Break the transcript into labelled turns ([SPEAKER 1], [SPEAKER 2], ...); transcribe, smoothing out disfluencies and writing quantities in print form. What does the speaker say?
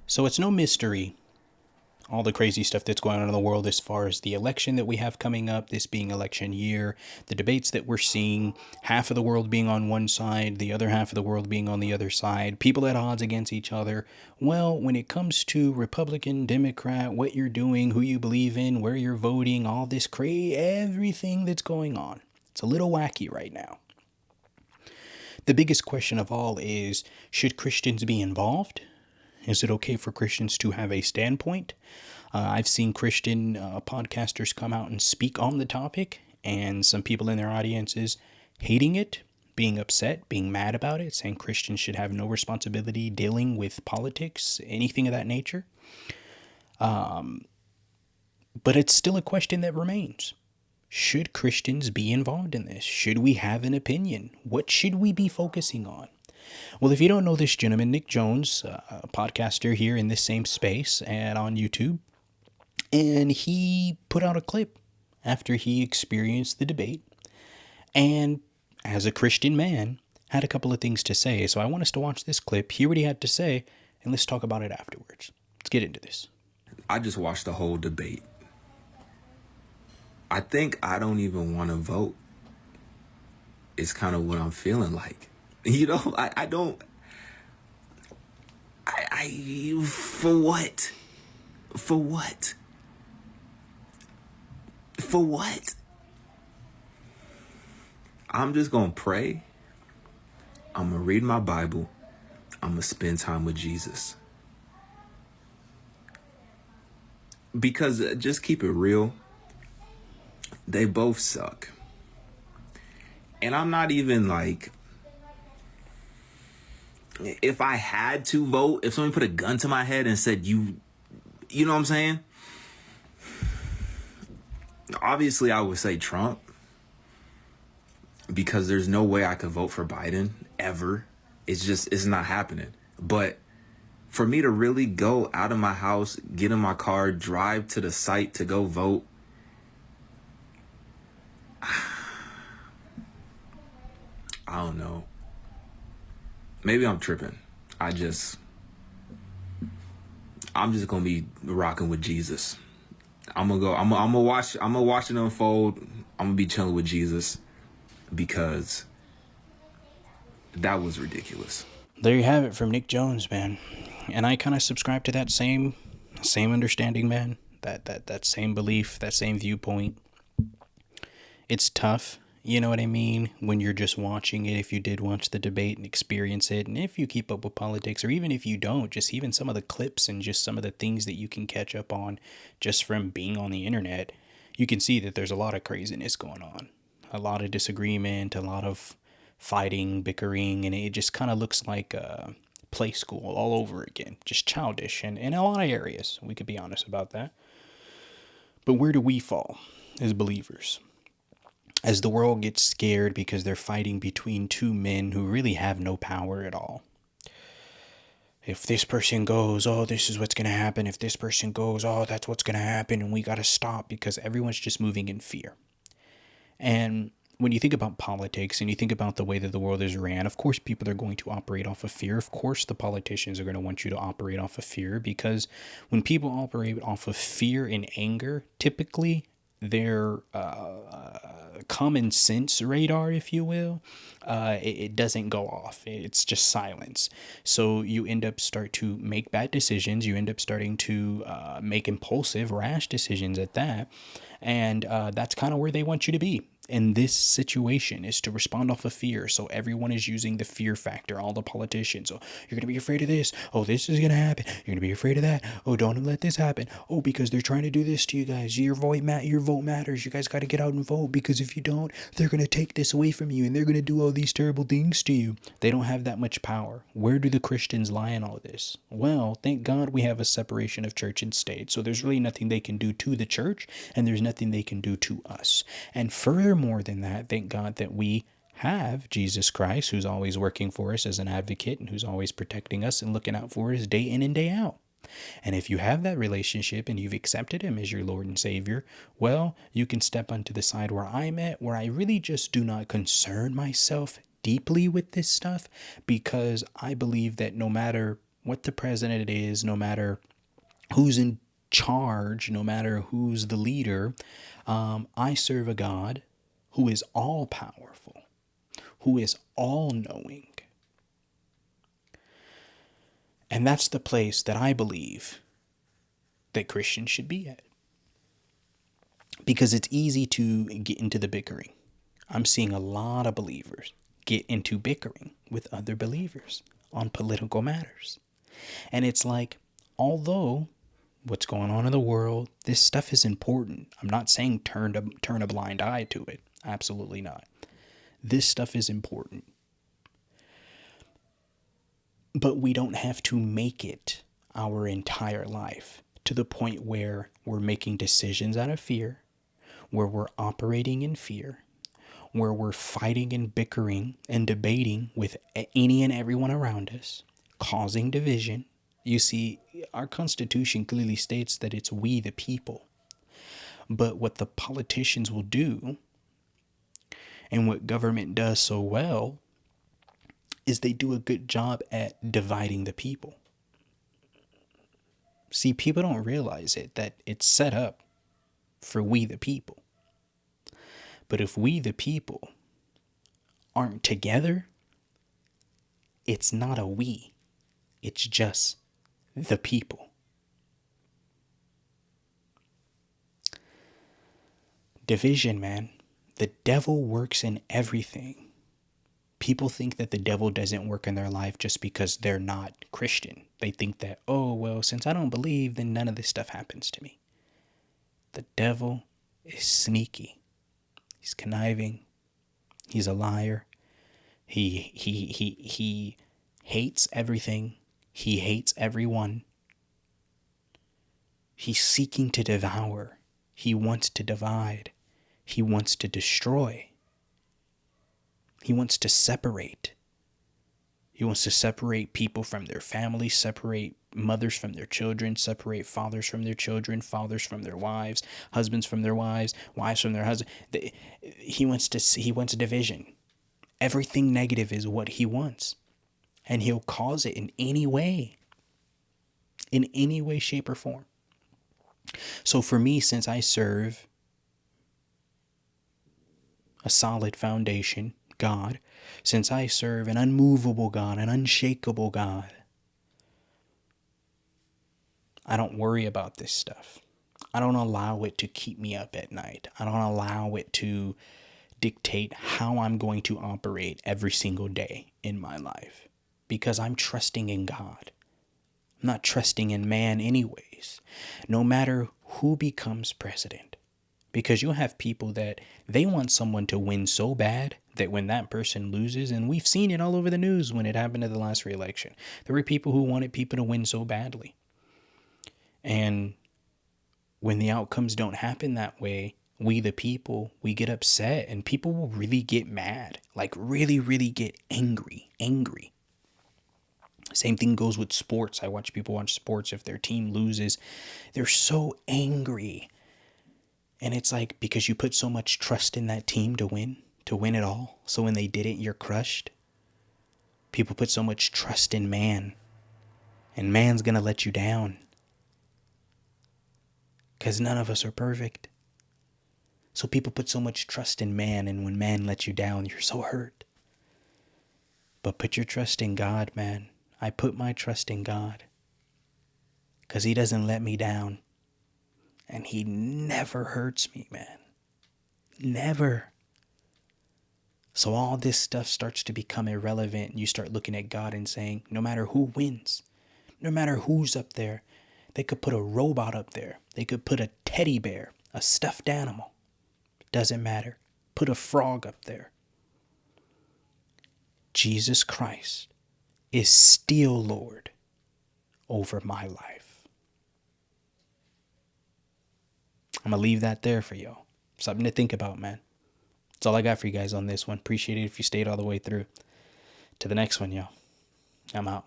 [SPEAKER 1] So it's no mystery, all the crazy stuff that's going on in the world as far as the election that we have coming up, this being election year, the debates that we're seeing, half of the world being on one side, the other half of the world being on the other side, people at odds against each other. Well, when it comes to Republican, Democrat, what you're doing, who you believe in, where you're voting, all this crazy, everything that's going on, it's a little wacky right now. The biggest question of all is, should Christians be involved? Is it okay for Christians to have a standpoint? I've seen Christian podcasters come out and speak on the topic, and some people in their audiences hating it, being upset, being mad about it, saying Christians should have no responsibility dealing with politics, anything of that nature. But it's still a question that remains. Should Christians be involved in this? Should we have an opinion? What should we be focusing on? Well, if you don't know this gentleman, Nick Jones, a podcaster here in this same space and on YouTube, and he put out a clip after he experienced the debate, and as a Christian man, had a couple of things to say. So I want us to watch this clip, hear what he had to say, and let's talk about it afterwards. Let's get into this.
[SPEAKER 2] I just watched the whole debate. I think I don't even want to vote. It's kind of what I'm feeling like. You know, I don't. For what? For what? For what? I'm just going to pray. I'm going to read my Bible. I'm going to spend time with Jesus. Because just keep it real. They both suck. And I'm not even like, if I had to vote, if somebody put a gun to my head and said, you know what I'm saying? Obviously, I would say Trump. Because there's no way I could vote for Biden ever. It's not happening. But for me to really go out of my house, get in my car, drive to the site to go vote, I don't know. Maybe I'm tripping. I'm just gonna be rocking with Jesus. I'm gonna watch it unfold. I'm gonna be chilling with Jesus because that was ridiculous.
[SPEAKER 1] There you have it from Nick Jones, man. And I kind of subscribe to that same understanding, man. That same belief, that same viewpoint. It's tough, you know what I mean, when you're just watching it, if you did watch the debate and experience it, and if you keep up with politics, or even if you don't, just even some of the clips and just some of the things that you can catch up on just from being on the internet, you can see that there's a lot of craziness going on. A lot of disagreement, a lot of fighting, bickering, and it just kind of looks like play school all over again. Just childish, and in a lot of areas, we could be honest about that. But where do we fall as believers? As the world gets scared because they're fighting between two men who really have no power at all. If this person goes, oh, this is what's going to happen. If this person goes, oh, that's what's going to happen. And we got to stop because everyone's just moving in fear. And when you think about politics and you think about the way that the world is ran, of course, people are going to operate off of fear. Of course, the politicians are going to want you to operate off of fear, because when people operate off of fear and anger, typically their common sense radar, if you will, it doesn't go off. It's just silence. So you end up start to make bad decisions. You end up starting to make impulsive, rash decisions at that. And that's kind of where they want you to be in this situation, is to respond off of fear. So everyone is using the fear factor, all the politicians. Oh, you're going to be afraid of this. Oh, this is going to happen. You're going to be afraid of that. Oh, don't let this happen. Oh, because they're trying to do this to you guys. Your vote matters. You guys got to get out and vote, because if you don't, they're going to take this away from you and they're going to do all these terrible things to you. They don't have that much power. Where do the Christians lie in all this? Well, thank God we have a separation of church and state. So there's really nothing they can do to the church, and there's nothing they can do to us. And furthermore than that, thank God that we have Jesus Christ, who's always working for us as an advocate and who's always protecting us and looking out for us day in and day out. And if you have that relationship and you've accepted him as your Lord and Savior, well, you can step onto the side where I'm at, where I really just do not concern myself deeply with this stuff, because I believe that no matter what the president is, no matter who's in charge, no matter who's the leader, I serve a God who is all powerful, who is all knowing. And that's the place that I believe that Christians should be at. Because it's easy to get into the bickering. I'm seeing a lot of believers get into bickering with other believers on political matters. And it's like, although what's going on in the world, this stuff is important. I'm not saying turn a blind eye to it. Absolutely not. This stuff is important. But we don't have to make it our entire life to the point where we're making decisions out of fear, where we're operating in fear, where we're fighting and bickering and debating with any and everyone around us, causing division. You see, our Constitution clearly states that it's we the people. But what the politicians will do, and what government does so well, is they do a good job at dividing the people. See, people don't realize it, that it's set up for we the people. But if we the people aren't together, it's not a we. It's just the people. Division, man. The devil works in everything. People think that the devil doesn't work in their life just because they're not Christian. They think that, oh, well, since I don't believe, then none of this stuff happens to me. The devil is sneaky. He's conniving. He's a liar. He hates everything. He hates everyone. He's seeking to devour. He wants to divide. He wants to destroy. He wants to separate. He wants to separate people from their families, separate mothers from their children, separate fathers from their children, fathers from their wives, husbands from their wives, wives from their husbands. He wants division. Everything negative is what he wants. And he'll cause it in any way, shape, or form. So for me, since I serve a solid foundation, God, since I serve an unmovable God, an unshakable God, I don't worry about this stuff. I don't allow it to keep me up at night. I don't allow it to dictate how I'm going to operate every single day in my life, because I'm trusting in God. I'm not trusting in man anyways, no matter who becomes president. Because you'll have people that they want someone to win so bad that when that person loses, and we've seen it all over the news when it happened at the last re-election, there were people who wanted people to win so badly. And when the outcomes don't happen that way, we the people, we get upset, and people will really get mad, like really, really get angry. Same thing goes with sports. I watch people watch sports. If their team loses, they're so angry. And it's like, because you put so much trust in that team to win it all. So when they didn't, you're crushed. People put so much trust in man, and man's going to let you down. Because none of us are perfect. So people put so much trust in man, and when man lets you down, you're so hurt. But put your trust in God, man. I put my trust in God, because he doesn't let me down. And he never hurts me, man. Never. So all this stuff starts to become irrelevant, and you start looking at God and saying, no matter who wins, no matter who's up there, they could put a robot up there. They could put a teddy bear, a stuffed animal. Doesn't matter. Put a frog up there. Jesus Christ is still Lord over my life. I'm going to leave that there for y'all. Something to think about, man. That's all I got for you guys on this one. Appreciate it if you stayed all the way through. To the next one, y'all. I'm out.